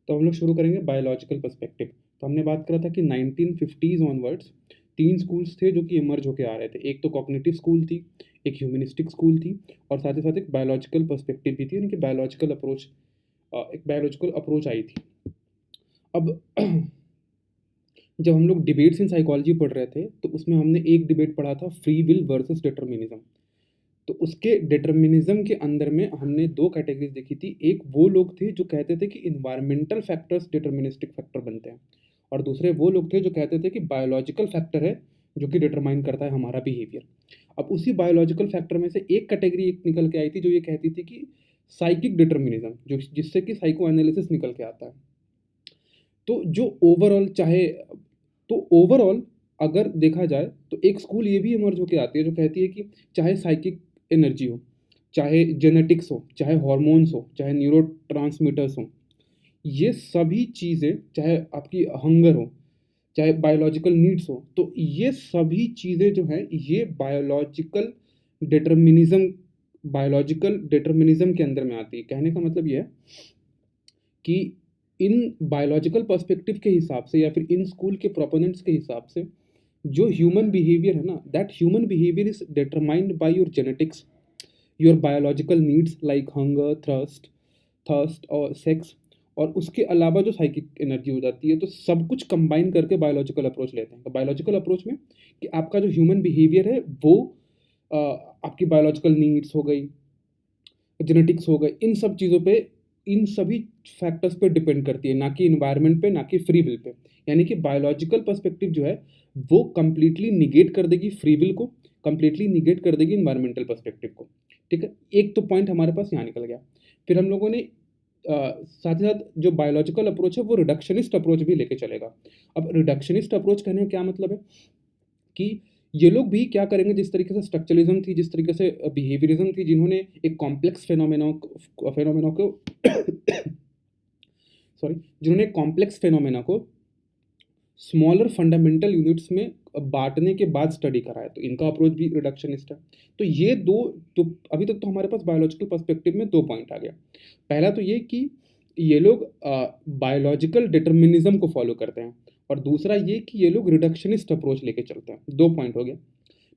तो हम लोग शुरू करेंगे बायोलॉजिकल पर्सपेक्टिव। तो हमने बात करा था कि 1950s ऑनवर्ड्स 3 स्कूल्स थे जो कि इमर्ज होके आ रहे थे। एक तो कॉग्निटिव स्कूल थी, एक ह्यूमनिस्टिक स्कूल थी और साथ ही साथ एक बायोलॉजिकल पर्सपेक्टिव भी थी, यानी कि एक बायोलॉजिकल अप्रोच आई थी। अब जब हम लोग डिबेट्स इन साइकोलॉजी पढ़ रहे थे तो उसमें हमने एक डिबेट पढ़ा था, फ्री विल वर्सेस डिटर्मिनिज्म। तो उसके डिटर्मिनिज्म के अंदर में हमने दो कैटेगरीज देखी थी। एक वो लोग थे जो कहते थे कि इन्वायरमेंटल फैक्टर्स डिटर्मिनिस्टिक फैक्टर बनते हैं, और दूसरे वो लोग थे जो कहते थे कि बायोलॉजिकल फैक्टर है जो कि डिटरमाइन करता है हमारा बिहेवियर। अब उसी बायोलॉजिकल फैक्टर में से एक कैटेगरी एक निकल के आई थी जो ये कहती थी कि साइकिक डिटर्मिनिज्म, जो जिससे कि साइको एनालिसिस निकल के आता है। तो जो ओवरऑल अगर देखा जाए तो एक स्कूल ये भी इमर्ज होकर आती है जो कहती है कि चाहे साइकिक एनर्जी हो, चाहे जेनेटिक्स हो, चाहे हॉर्मोन्स हो, चाहे न्यूरोट्रांसमीटर्स हो, ये सभी चीज़ें, चाहे आपकी हंगर हो, चाहे बायोलॉजिकल नीड्स हो, तो ये सभी चीज़ें जो हैं ये बायोलॉजिकल डिटर्मिनिज्म के अंदर में आती है। कहने का मतलब ये है कि इन बायोलॉजिकल पर्सपेक्टिव के हिसाब से या फिर इन स्कूल के प्रोपोनेंट्स के हिसाब से जो ह्यूमन बिहेवियर है ना, that human behaviour is determined by your genetics, your biological needs like hunger, thirst और सेक्स, और उसके अलावा जो साइकिक एनर्जी हो जाती है। तो सब कुछ कंबाइन करके बायोलॉजिकल अप्रोच लेते हैं। तो बायोलॉजिकल अप्रोच में कि आपका जो ह्यूमन बिहेवियर है वो आपकी बायोलॉजिकल नीड्स हो गई, जेनेटिक्स हो गए, इन सभी फैक्टर्स पे डिपेंड करती है, ना कि इन्वायरमेंट पे, ना कि फ्री विल पे। यानी कि बायोलॉजिकल पर्सपेक्टिव जो है वो कंप्लीटली निगेट कर देगी फ्री विल को, कंप्लीटली निगेट कर देगी इन्वायरमेंटल पर्सपेक्टिव को। ठीक है, एक तो पॉइंट हमारे पास यहाँ निकल गया। फिर हम लोगों ने साथ ही साथ जो बायोलॉजिकल अप्रोच है वो रिडक्शनिस्ट अप्रोच भी लेके चलेगा। अब रिडक्शनिस्ट अप्रोच कहने का क्या मतलब है कि ये लोग भी क्या करेंगे, जिस तरीके से स्ट्रक्चरलिज्म थी, जिस तरीके से बिहेवियरिज्म थी, जिन्होंने एक कॉम्प्लेक्स फेनोमेना को सॉरी जिन्होंने कॉम्प्लेक्स फेनोमेना को स्मॉलर फंडामेंटल यूनिट्स में बांटने के बाद स्टडी करा है, तो इनका अप्रोच भी रिडक्शनिस्ट है। तो ये दो, तो अभी तक तो हमारे पास बायोलॉजिकल पर्सपेक्टिव में दो पॉइंट आ गया। पहला तो ये कि ये लोग बायोलॉजिकल डिटर्मिनिज्म को फॉलो करते हैं, और दूसरा ये कि ये लोग रिडक्शनिस्ट अप्रोच लेके चलते हैं। दो पॉइंट हो गया।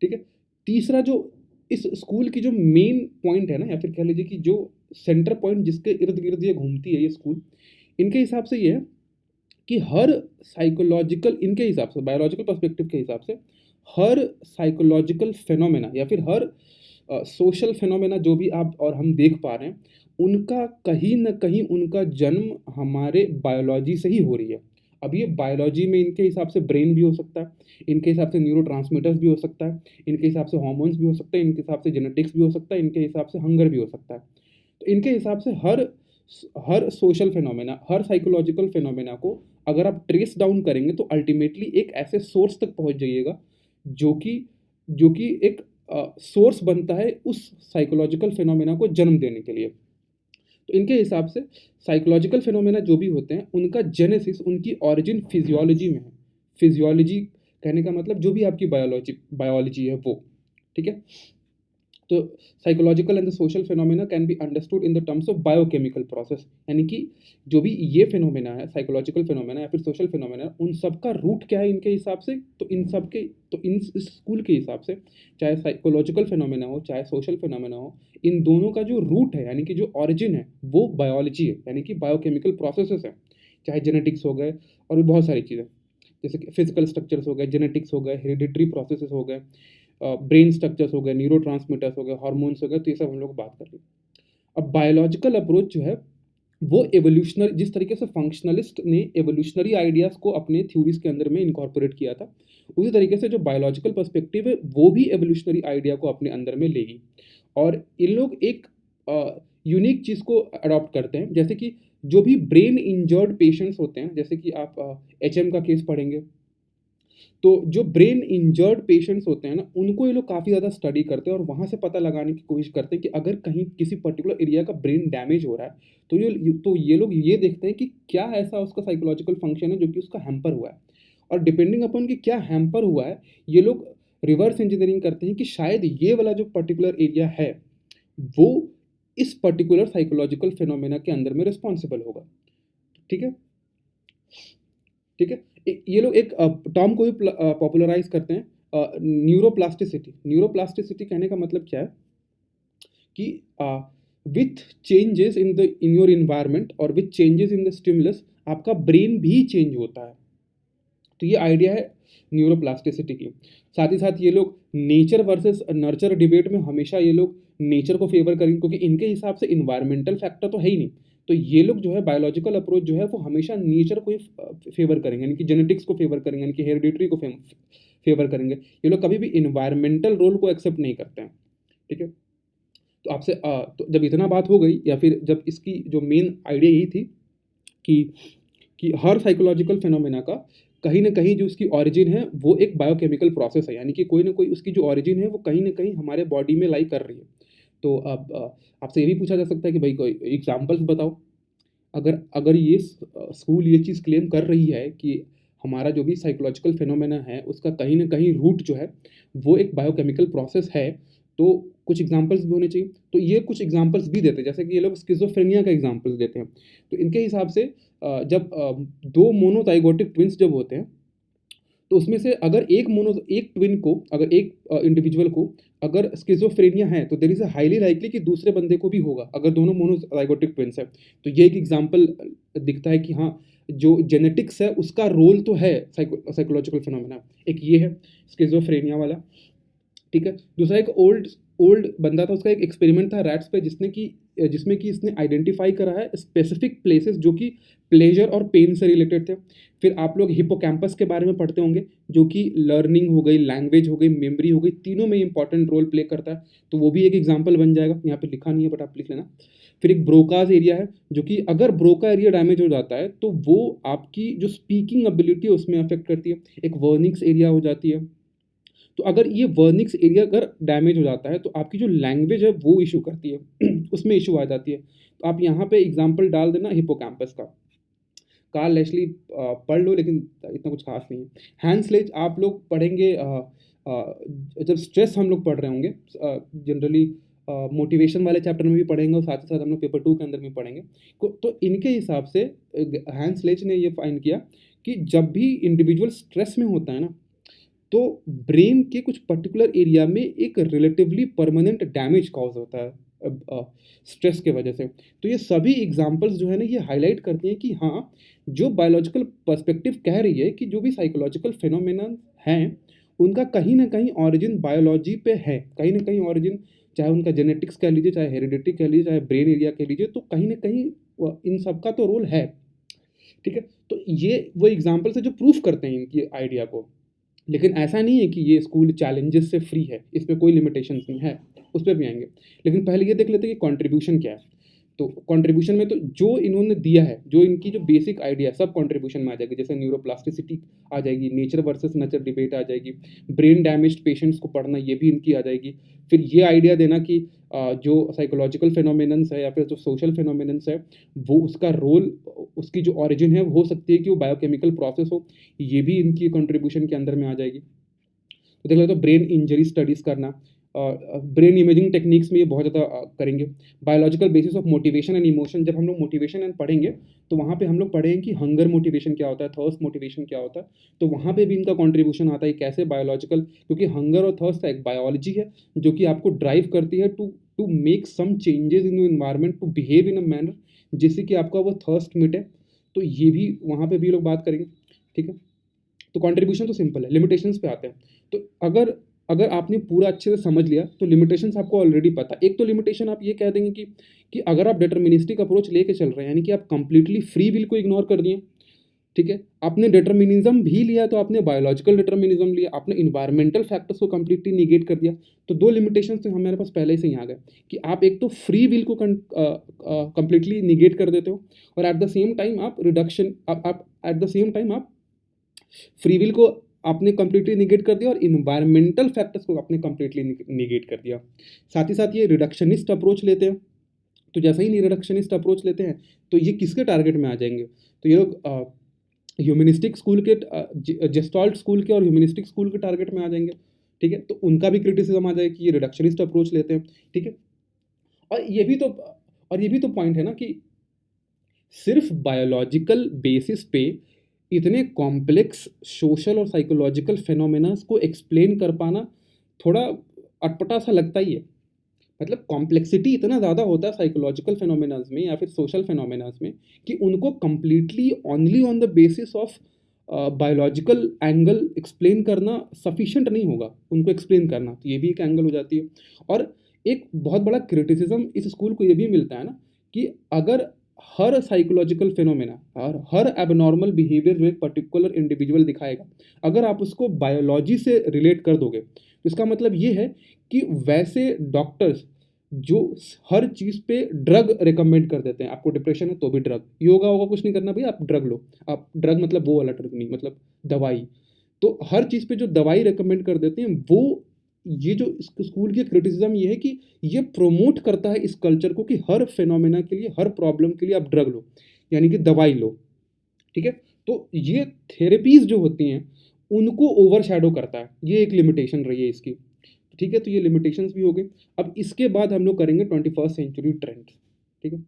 ठीक है, तीसरा जो इस स्कूल की जो मेन पॉइंट है ना, या फिर कह लीजिए कि जो सेंटर पॉइंट जिसके इर्द गिर्द ये घूमती है ये स्कूल, इनके हिसाब से ये है कि हर साइकोलॉजिकल, इनके हिसाब से बायोलॉजिकल पर्सपेक्टिव के हिसाब से हर साइकोलॉजिकल फेनोमेना या फिर हर सोशल फेनोमेना जो भी आप और हम देख पा रहे हैं, उनका कहीं ना कहीं उनका जन्म हमारे बायोलॉजी से ही हो रही है। अब ये बायोलॉजी में इनके हिसाब से ब्रेन भी हो सकता है, इनके हिसाब से न्यूरोट्रांसमीटर्स भी हो सकता है, इनके हिसाब से हार्मोन्स भी हो सकता है, इनके हिसाब से जेनेटिक्स भी हो सकता है, इनके हिसाब से हंगर भी हो सकता है। तो इनके हिसाब से हर सोशल फेनोमेना, हर साइकोलॉजिकल फेनोमेना को अगर आप ट्रेस डाउन करेंगे तो अल्टीमेटली एक ऐसे सोर्स तक पहुंच जाइएगा जो कि एक सोर्स बनता है उस साइकोलॉजिकल फेनोमेना को जन्म देने के लिए। तो इनके हिसाब से साइकोलॉजिकल फेनोमेना जो भी होते हैं उनका जेनेसिस, उनकी ऑरिजिन फिजियोलॉजी में है। फिजियोलॉजी कहने का मतलब जो भी आपकी बायोलॉजी है वो। ठीक है, तो psychological and the social phenomena can be understood in the terms of biochemical process, यानी कि जो भी ये फेनोमेना है, साइकोलॉजिकल फेनोमेना या फिर सोशल फेनोमेना, उन सब का रूट क्या है इनके हिसाब से। तो इस स्कूल के हिसाब से चाहे साइकोलॉजिकल फेनोमेना हो चाहे सोशल फेनोमेना हो, इन दोनों का जो रूट है यानी कि जो ऑरिजिन है वो बायोलॉजी है, यानी कि बायोकेमिकल प्रोसेसेस है। चाहे जेनेटिक्स हो गए और भी बहुत सारी चीज़ें, जैसे कि फिजिकल स्ट्रक्चर्स हो गए, जेनेटिक्स हो गए, हेरिडिटरी प्रोसेसेस हो गए, ब्रेन स्ट्रक्चर्स हो गए, न्यूरोट्रांसमीटर्स हो गए, हार्मोन्स हो गए, तो ये सब हम लोग बात कर रहे हैं। अब बायोलॉजिकल अप्रोच जो है वो एवोल्यूशनरी, जिस तरीके से फंक्शनलिस्ट ने एवोल्यूशनरी आइडियाज़ को अपने थ्योरीज के अंदर में इनकॉर्पोरेट किया था, उसी तरीके से जो बायोलॉजिकल पर्सपेक्टिव है वो भी एवोल्यूशनरी आइडिया को अपने अंदर में लेगी। और इन लोग एक यूनिक चीज़ को अडॉप्ट करते हैं, जैसे कि जो भी ब्रेन इंजर्ड पेशेंट्स होते हैं, जैसे कि आप HM का केस पढ़ेंगे, तो जो ब्रेन इंजर्ड पेशेंट्स होते हैं ना, उनको ये लोग काफ़ी ज़्यादा स्टडी करते हैं और वहाँ से पता लगाने की कोशिश करते हैं कि अगर कहीं किसी पर्टिकुलर एरिया का ब्रेन डैमेज हो रहा है तो ये लोग ये देखते हैं कि क्या ऐसा उसका साइकोलॉजिकल फंक्शन है जो कि उसका हैम्पर हुआ है, और डिपेंडिंग अपॉन कि क्या हैम्पर हुआ है, ये लोग रिवर्स इंजीनियरिंग करते हैं कि शायद ये वाला जो पर्टिकुलर एरिया है वो इस पर्टिकुलर साइकोलॉजिकल फिनोमेना के अंदर में रिस्पॉन्सिबल होगा। ठीक है, ठीक है। ये लोग एक टर्म को भी पॉपुलराइज करते हैं, न्यूरोप्लास्टिसिटी। न्यूरोप्लास्टिसिटी कहने का मतलब क्या है कि with changes in your environment और with changes in the stimulus आपका ब्रेन भी चेंज होता है। तो ये आइडिया है न्यूरोप्लास्टिसिटी की। साथ ही साथ ये लोग नेचर वर्सेस नर्चर डिबेट में हमेशा ये लोग नेचर को फेवर करेंगे, क्योंकि इनके हिसाब से इन्वायरमेंटल फैक्टर तो है ही नहीं। तो ये लोग जो है बायोलॉजिकल अप्रोच जो है वो हमेशा नेचर को ही फेवर करेंगे, यानी कि जेनेटिक्स को फेवर करेंगे, यानी कि हेरिडिटरी को फेवर करेंगे। ये लोग कभी भी इन्वायरमेंटल रोल को एक्सेप्ट नहीं करते हैं, ठीक है। तो आपसे तो जब इतना बात हो गई, या फिर जब इसकी जो मेन आइडिया यही थी कि हर साइकोलॉजिकल फिनोमेना का कहीं ना कहीं जो उसकी ऑरिजिन है वो एक बायोकेमिकल प्रोसेस है, यानी कि कोई ना कोई उसकी जो ऑरिजिन है वो कहीं ना कहीं हमारे बॉडी में लाई कर रही है। तो अब आपसे ये भी पूछा जा सकता है कि भाई कोई एग्जाम्पल्स बताओ। अगर अगर ये स्कूल ये चीज़ क्लेम कर रही है कि हमारा जो भी साइकोलॉजिकल फिनोमेना है उसका कहीं ना कहीं रूट जो है वो एक बायोकेमिकल प्रोसेस है, तो कुछ एग्जांपल्स भी होने चाहिए। तो ये कुछ एग्जांपल्स भी देते हैं, जैसे कि ये लोग स्किज़ोफ्रेनिया का एग्जांपल्स देते हैं। तो इनके हिसाब से जब दो मोनोजाइगोटिक ट्विंस जब होते हैं, तो उसमें से अगर एक ट्विन को, अगर एक इंडिविजुअल को अगर स्किज़ोफ्रेनिया है तो there is a highly likely कि दूसरे बंदे को भी होगा, अगर दोनों मोनोजाइगोटिक ट्विन्स है। तो ये एक एग्जांपल दिखता है कि हाँ, जो जेनेटिक्स है उसका रोल तो है साइकोलॉजिकल फिनोमेना। एक ये है स्किज़ोफ्रेनिया वाला, ठीक है। दूसरा एक ओल्ड ओल्ड बंदा था, उसका एक एक्सपेरिमेंट था रैट्स पे जिसमें कि इसने आइडेंटिफाई करा है स्पेसिफिक प्लेसेस जो कि प्लेजर और पेन से रिलेटेड थे। फिर आप लोग हिपोकैम्पस के बारे में पढ़ते होंगे, जो कि लर्निंग हो गई, लैंग्वेज हो गई, मेमोरी हो गई, तीनों में इंपॉर्टेंट रोल प्ले करता है। तो वो भी एक एग्जाम्पल बन जाएगा, यहाँ पे लिखा नहीं है बट आप लिख लेना। फिर एक ब्रोकाज एरिया है, जो कि अगर ब्रोका एरिया डैमेज हो जाता है तो वो आपकी जो स्पीकिंग एबिलिटी है उसमें अफेक्ट करती है। एक वर्निक्स एरिया हो जाती है, तो अगर ये वर्निक्स एरिया अगर डैमेज हो जाता है तो आपकी जो लैंग्वेज है वो इशू करती है उसमें इशू आ जाती है। तो आप यहाँ पे एग्जांपल डाल देना हिपोकैम्पस का। कार्ल लेस्ली पढ़ लो, लेकिन इतना कुछ खास नहीं है। हैंसलेज आप लोग पढ़ेंगे जब स्ट्रेस हम लोग पढ़ रहे होंगे, जनरली मोटिवेशन वाले चैप्टर में भी पढ़ेंगे और साथ ही साथ हम लोग पेपर 2 के अंदर भी पढ़ेंगे। तो इनके हिसाब से हैंसलेज ने ये फाइंड किया कि जब भी इंडिविजुअल स्ट्रेस में होता है ना, तो ब्रेन के कुछ पर्टिकुलर एरिया में एक रिलेटिवली परमानेंट डैमेज कॉज होता है स्ट्रेस के वजह से। तो ये सभी एग्जांपल्स जो है ना ये हाईलाइट करती हैं कि हाँ, जो बायोलॉजिकल पर्सपेक्टिव कह रही है कि जो भी साइकोलॉजिकल फिनोमेना हैं उनका कहीं ना कहीं ऑरिजिन बायोलॉजी पे है, कहीं ना कहीं ऑरिजिन, चाहे उनका जेनेटिक्स कह लीजिए, चाहे हेरिडिटी कह लीजिए, चाहे ब्रेन एरिया कह लीजिए, तो कहीं ना कहीं इन सबका तो रोल है, ठीक है। तो ये वो एग्जाम्पल्स है जो प्रूफ करते हैं इनकी आइडिया को। लेकिन ऐसा नहीं है कि ये स्कूल चैलेंजेस से फ्री है, इसमें कोई लिमिटेशंस नहीं है, उस पर भी आएंगे। लेकिन पहले ये देख लेते हैं कि कंट्रीब्यूशन क्या है। तो कंट्रीब्यूशन में तो जो इन्होंने दिया है, जो इनकी जो बेसिक आइडिया सब कंट्रीब्यूशन में आ जाएगी, जैसे न्यूरोप्लास्टिसिटी आ जाएगी, नेचर वर्सेस नचर डिबेट आ जाएगी, ब्रेन डैमेज्ड पेशेंट्स को पढ़ना ये भी इनकी आ जाएगी। फिर ये आइडिया देना कि जो साइकोलॉजिकल फिनोमेनन्स है या फिर जो सोशल फिनोमेनन्स है वो उसका रोल, उसकी जो ऑरिजिन है हो सकती है कि वो बायोकेमिकल प्रोसेस हो, ये भी इनकी कंट्रीब्यूशन के अंदर में आ जाएगी। तो देख लेते हो ब्रेन इंजरी स्टडीज़ करना, ब्रेन इमेजिंग टेक्निक्स में ये बहुत ज़्यादा करेंगे। Biological basis of motivation and emotion, जब हम लोग मोटिवेशन एंड पढ़ेंगे तो वहाँ पे हम लोग पढ़ेंगे कि हंगर मोटिवेशन क्या होता है, थर्स्ट मोटिवेशन क्या होता है। तो वहाँ पे भी इनका कंट्रीब्यूशन आता है कैसे बायोलॉजिकल, क्योंकि हंगर और थर्स्ट एक बायोलॉजी है जो कि आपको ड्राइव करती है to to make some changes in your environment, to behave in a manner जिससे कि आपका वो थर्स्ट मिटे। तो ये भी वहाँ पे भी लोग बात करेंगे, ठीक है। तो कंट्रीब्यूशन तो सिंपल है, लिमिटेशंस पे आते हैं। तो अगर अगर आपने पूरा अच्छे से समझ लिया तो लिमिटेशंस आपको ऑलरेडी पता। एक तो लिमिटेशन आप ये कह देंगे कि अगर आप डिटर्मिनिस्टिक अप्रोच लेके चल रहे हैं, यानी कि आप कंप्लीटली फ्री विल को इग्नोर कर दिए, ठीक है। आपने डिटर्मिनिज्म भी लिया तो आपने बायोलॉजिकल डिटर्मिनिज्म लिया, आपने इन्वायरमेंटल फैक्टर्स को कंप्लीटली निगेट कर दिया। तो दो लिमिटेशंस तो हमारे पास पहले से ही आ गए कि आप एक तो फ्री विल को कंप्लीटली निगेट कर देते हो, और एट द सेम टाइम आप रिडक्शन, आप एट द सेम टाइम आप फ्री विल को आपने कंप्लीटली निगेट कर दिया और इन्वायरमेंटल फैक्टर्स को आपने कंप्लीटली निगेट कर दिया। साथ ही साथ ये रिडक्शनिस्ट अप्रोच लेते हैं। तो जैसे ही रिडक्शनिस्ट अप्रोच लेते हैं तो ये किसके टारगेट में आ जाएंगे, तो ये लोग ह्यूमनिस्टिक स्कूल के, जेस्टॉल्ट स्कूल के और ह्यूमनिस्टिक स्कूल के टारगेट में आ जाएंगे, ठीक है। तो उनका भी क्रिटिसिज्म आ जाएगा कि ये रिडक्शनिस्ट अप्रोच लेते हैं, ठीक है। और ये भी तो और ये भी तो पॉइंट है ना कि सिर्फ बायोलॉजिकल बेसिस पे इतने कॉम्प्लेक्स सोशल और साइकोलॉजिकल फिनोमेनास को एक्सप्लेन कर पाना थोड़ा अटपटा सा लगता ही है। मतलब कॉम्प्लेक्सिटी इतना ज़्यादा होता है साइकोलॉजिकल फिनोमेनास में या फिर सोशल फिनोमेनास में कि उनको completely only on the basis of biological angle explain करना सफिशिएंट नहीं होगा उनको एक्सप्लेन करना, तो ये भी एक एंगल हो जाती है। और एक बहुत बड़ा क्रिटिसिज्म इस स्कूल को ये भी मिलता है ना कि अगर हर साइकोलॉजिकल फिनोमेना और हर एबनॉर्मल बिहेवियर जो एक पर्टिकुलर इंडिविजुअल दिखाएगा, अगर आप उसको बायोलॉजी से रिलेट कर दोगे तो इसका मतलब ये है कि वैसे डॉक्टर्स जो हर चीज़ पे ड्रग रिकमेंड कर देते हैं, आपको डिप्रेशन है तो भी ड्रग, योगा होगा कुछ नहीं करना भैया आप ड्रग लो, आप ड्रग मतलब वो वाला ड्रग नहीं, मतलब दवाई। तो हर चीज़ पे जो दवाई रिकमेंड कर देते हैं वो, ये जो स्कूल की क्रिटिसिज्म ये है कि ये प्रोमोट करता है इस कल्चर को कि हर फिनोमेना के लिए, हर प्रॉब्लम के लिए आप ड्रग लो, यानी कि दवाई लो। ठीक है, तो ये थेरेपीज जो होती हैं उनको ओवरशैडो करता है, ये एक लिमिटेशन रही है इसकी। ठीक है, तो ये लिमिटेशंस भी हो गई। अब इसके बाद हम लोग करेंगे 21st सेंचुरी ट्रेंड्स। ठीक है।